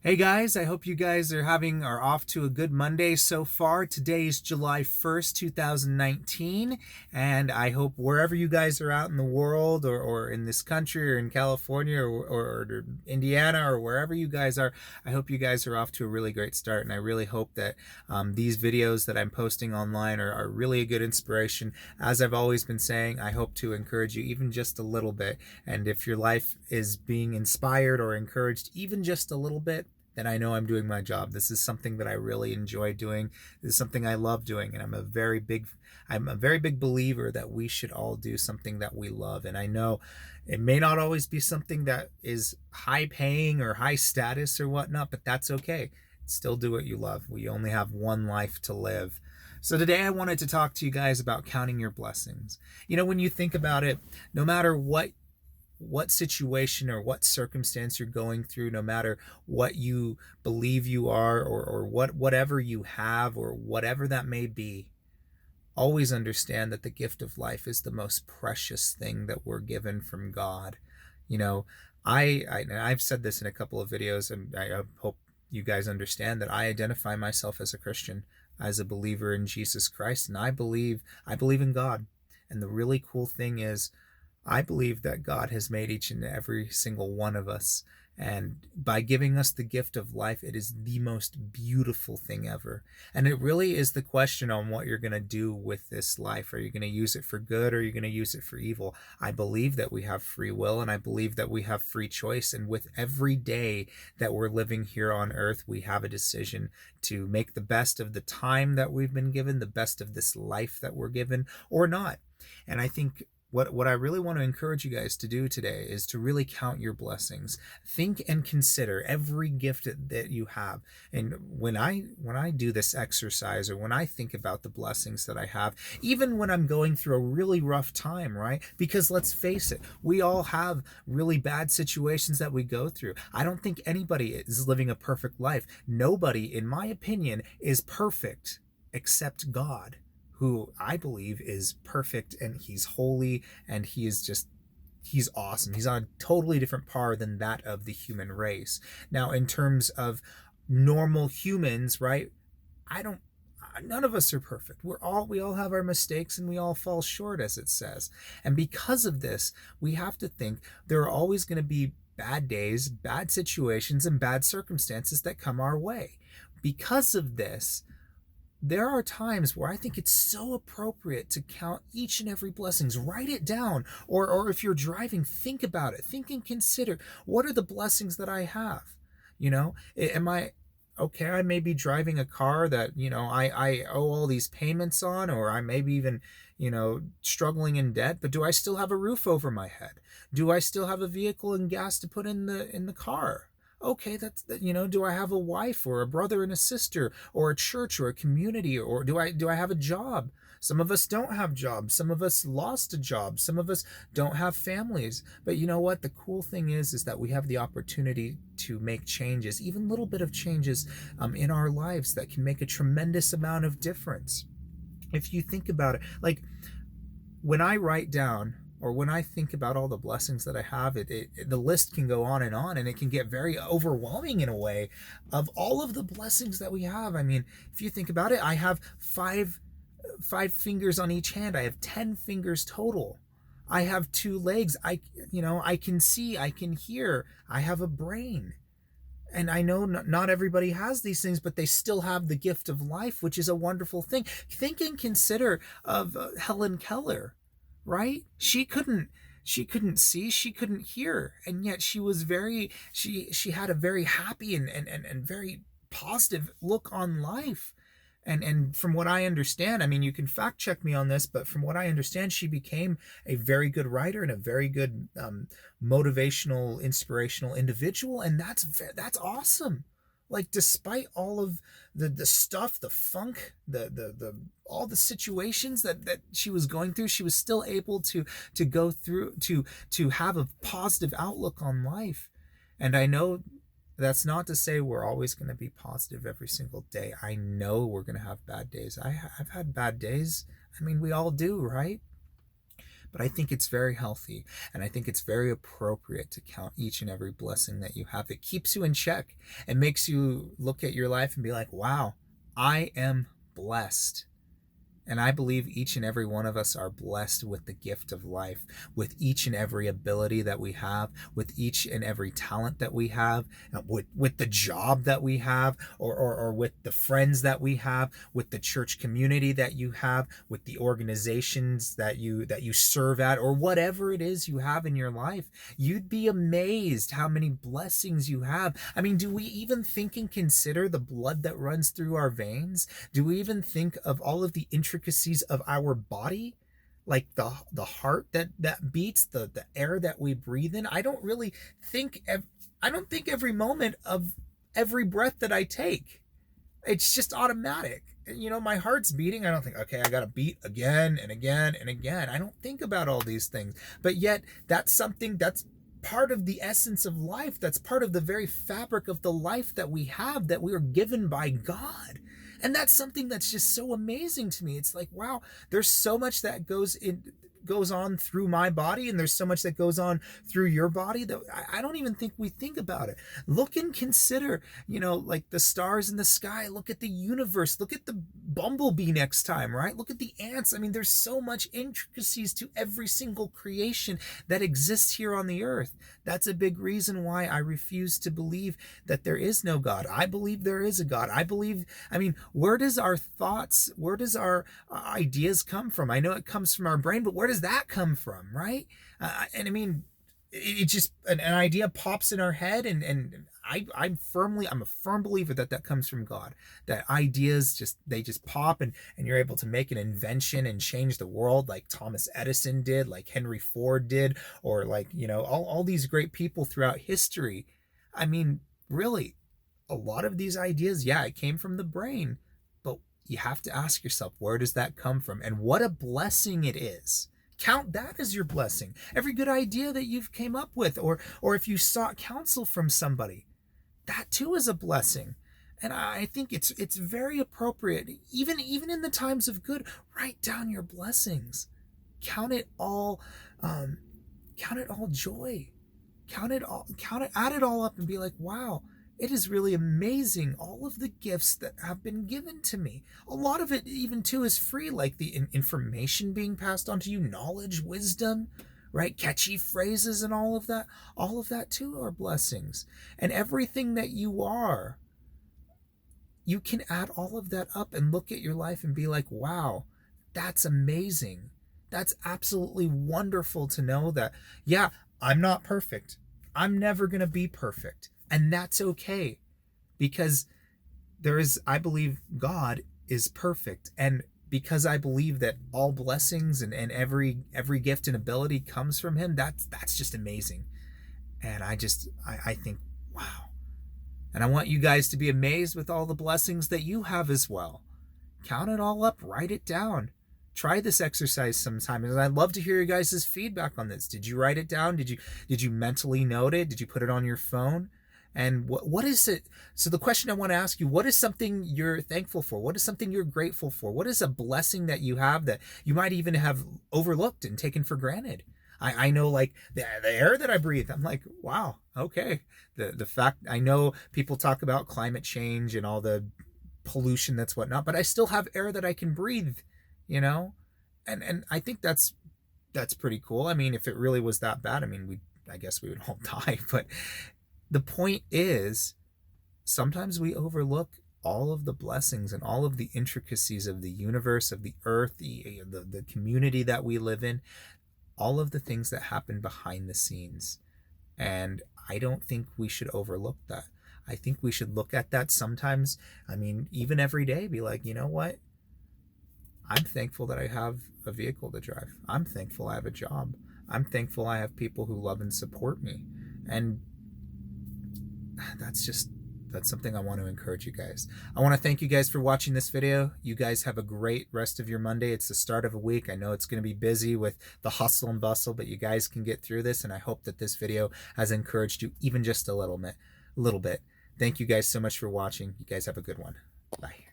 Hey guys, I hope you guys are off to a good Monday so far. Today is July 1st, 2019, and I hope wherever you guys are out in the world or in this country or in California or Indiana or wherever you guys are, I hope you guys are off to a really great start. And I really hope that these videos that I'm posting online are really a good inspiration. As I've always been saying, I hope to encourage you even just a little bit. And if your life is being inspired or encouraged even just a little bit, then I know I'm doing my job. This is something that I really enjoy doing. This is something I love doing, and I'm a very big believer that we should all do something that we love. And I know it may not always be something that is high paying or high status or whatnot, but that's okay. Still do what you love. We only have one life to live. So today I wanted to talk to you guys about counting your blessings. When you think about it, no matter what situation or what circumstance you're going through, no matter what you believe you are or whatever you have or whatever that may be, always understand that the gift of life is the most precious thing that we're given from God. You know, I've said this in a couple of videos, and I hope you guys understand that I identify myself as a Christian, as a believer in Jesus Christ, and I believe in God. And the really cool thing is I believe that God has made each and every single one of us. And by giving us the gift of life, it is the most beautiful thing ever. And it really is the question on what you're going to do with this life. Are you going to use it for good or are you going to use it for evil? I believe that we have free will and I believe that we have free choice. And with every day that we're living here on earth, we have a decision to make the best of the time that we've been given, the best of this life that we're given, or not. And I think what I really want to encourage you guys to do today is to really count your blessings. Think and consider every gift that you have. And when I do this exercise or when I think about the blessings that I have, even when I'm going through a really rough time, right? Because let's face it, we all have really bad situations that we go through. I don't think anybody is living a perfect life. Nobody, in my opinion, is perfect except God, who I believe is perfect and he's holy and he's awesome. He's on a totally different par than that of the human race. Now, in terms of normal humans, right? I don't None of us are perfect. We all have our mistakes and we all fall short, as it says. And because of this, we have to think there are always going to be bad days, bad situations, and bad circumstances that come our way. Because of this, there are times where I think it's so appropriate to count each and every blessings. Write it down, or if you're driving, think about it. Think and consider, what are the blessings that I have? Am I okay? I may be driving a car that I owe all these payments on, or I may be even struggling in debt. But do I still have a roof over my head? Do I still have a vehicle and gas to put in the car? Okay, that's that. Do I have a wife or a brother and a sister or a church or a community, or do I have a job? Some of us don't have jobs. Some of us lost a job. Some of us don't have families. But you know what? The cool thing is that we have the opportunity to make changes, even little bit of changes in our lives that can make a tremendous amount of difference. If you think about it, like when I write down or when I think about all the blessings that I have, the list can go on and it can get very overwhelming in a way of all of the blessings that we have. I mean, if you think about it, I have five fingers on each hand. I have 10 fingers total. I have two legs. I can see, I can hear. I have a brain. And I know not everybody has these things, but they still have the gift of life, which is a wonderful thing. Think and consider of Helen Keller, right? She couldn't see, she couldn't hear, and yet she had a very happy and very positive look on life. And from what I understand, I mean, you can fact check me on this, but from what I understand, she became a very good writer and a very good motivational, inspirational individual, and that's awesome. Like, despite all of the stuff, the funk, the all the situations that she was going through, she was still able to go through to have a positive outlook on life. And I know that's not to say we're always going to be positive every single day. I know we're going to have bad days. I've had bad days. I mean, we all do, right? But I think it's very healthy, and I think it's very appropriate to count each and every blessing that you have. It keeps you in check and makes you look at your life and be like, wow, I am blessed. And I believe each and every one of us are blessed with the gift of life, with each and every ability that we have, with each and every talent that we have, with the job that we have, or with the friends that we have, with the church community that you have, with the organizations that you serve at, or whatever it is you have in your life. You'd be amazed how many blessings you have. I mean, do we even think and consider the blood that runs through our veins? Do we even think of all of the intricacies of our body, like the heart that beats, the air that we breathe in? I don't really think I don't think every moment of every breath that I take. It's just automatic. You know, my heart's beating. I don't think, okay, I gotta beat again and again and again. I don't think about all these things. But yet that's something that's part of the essence of life. That's part of the very fabric of the life that we have, that we are given by God. And that's something that's just so amazing to me. It's like, wow, there's so much that goes on through my body, and there's so much that goes on through your body that I don't even think we think about it. Look and consider, like the stars in the sky. Look at the universe. Look at the bumblebee next time, right? Look at the ants. I mean, there's so much intricacies to every single creation that exists here on the earth. That's a big reason why I refuse to believe that there is no God. I believe there is a God. Where does our thoughts, where does our ideas come from? I know it comes from our brain, but where does that come from, right? It just an idea pops in our head, and I'm a firm believer that comes from God. That ideas just pop, and you're able to make an invention and change the world, like Thomas Edison did, like Henry Ford did, or like all these great people throughout history. I mean, really, a lot of these ideas, yeah, it came from the brain, but you have to ask yourself, where does that come from? And what a blessing it is. Count that as your blessing. Every good idea that you've came up with, or if you sought counsel from somebody, that too is a blessing. And I think it's very appropriate, even in the times of good, write down your blessings. Count it all joy. Add it all up and be like, wow, it is really amazing, all of the gifts that have been given to me. A lot of it even too is free, like the information being passed on to you, knowledge, wisdom, right? Catchy phrases and all of that. All of that too are blessings. And everything that you are, you can add all of that up and look at your life and be like, wow, that's amazing. That's absolutely wonderful to know that, yeah, I'm not perfect. I'm never going to be perfect. And that's okay, because I believe God is perfect. And because I believe that all blessings and every gift and ability comes from him, that's just amazing. And I think, wow. And I want you guys to be amazed with all the blessings that you have as well. Count it all up, write it down. Try this exercise sometime, and I'd love to hear your guys' feedback on this. Did you write it down? Did you mentally note it? Did you put it on your phone? And what is it? So the question I want to ask you, what is something you're thankful for? What is something you're grateful for? What is a blessing that you have that you might even have overlooked and taken for granted? I know, like the air that I breathe, I'm like, wow, okay. The fact, I know people talk about climate change and all the pollution that's whatnot, but I still have air that I can breathe, and I think that's pretty cool. I mean, if it really was that bad, I guess we would all die. But the point is, sometimes we overlook all of the blessings and all of the intricacies of the universe, of the earth, the community that we live in, all of the things that happen behind the scenes. And I don't think we should overlook that. I think we should look at that sometimes. Even every day, be like, you know what? I'm thankful that I have a vehicle to drive. I'm thankful I have a job. I'm thankful I have people who love and support me. And that's something I want to encourage you guys. I want to thank you guys for watching this video. You guys have a great rest of your Monday. It's the start of a week. I know it's going to be busy with the hustle and bustle, but you guys can get through this, and I hope that this video has encouraged you even just a little bit. Thank you guys so much for watching. You guys have a good one. Bye.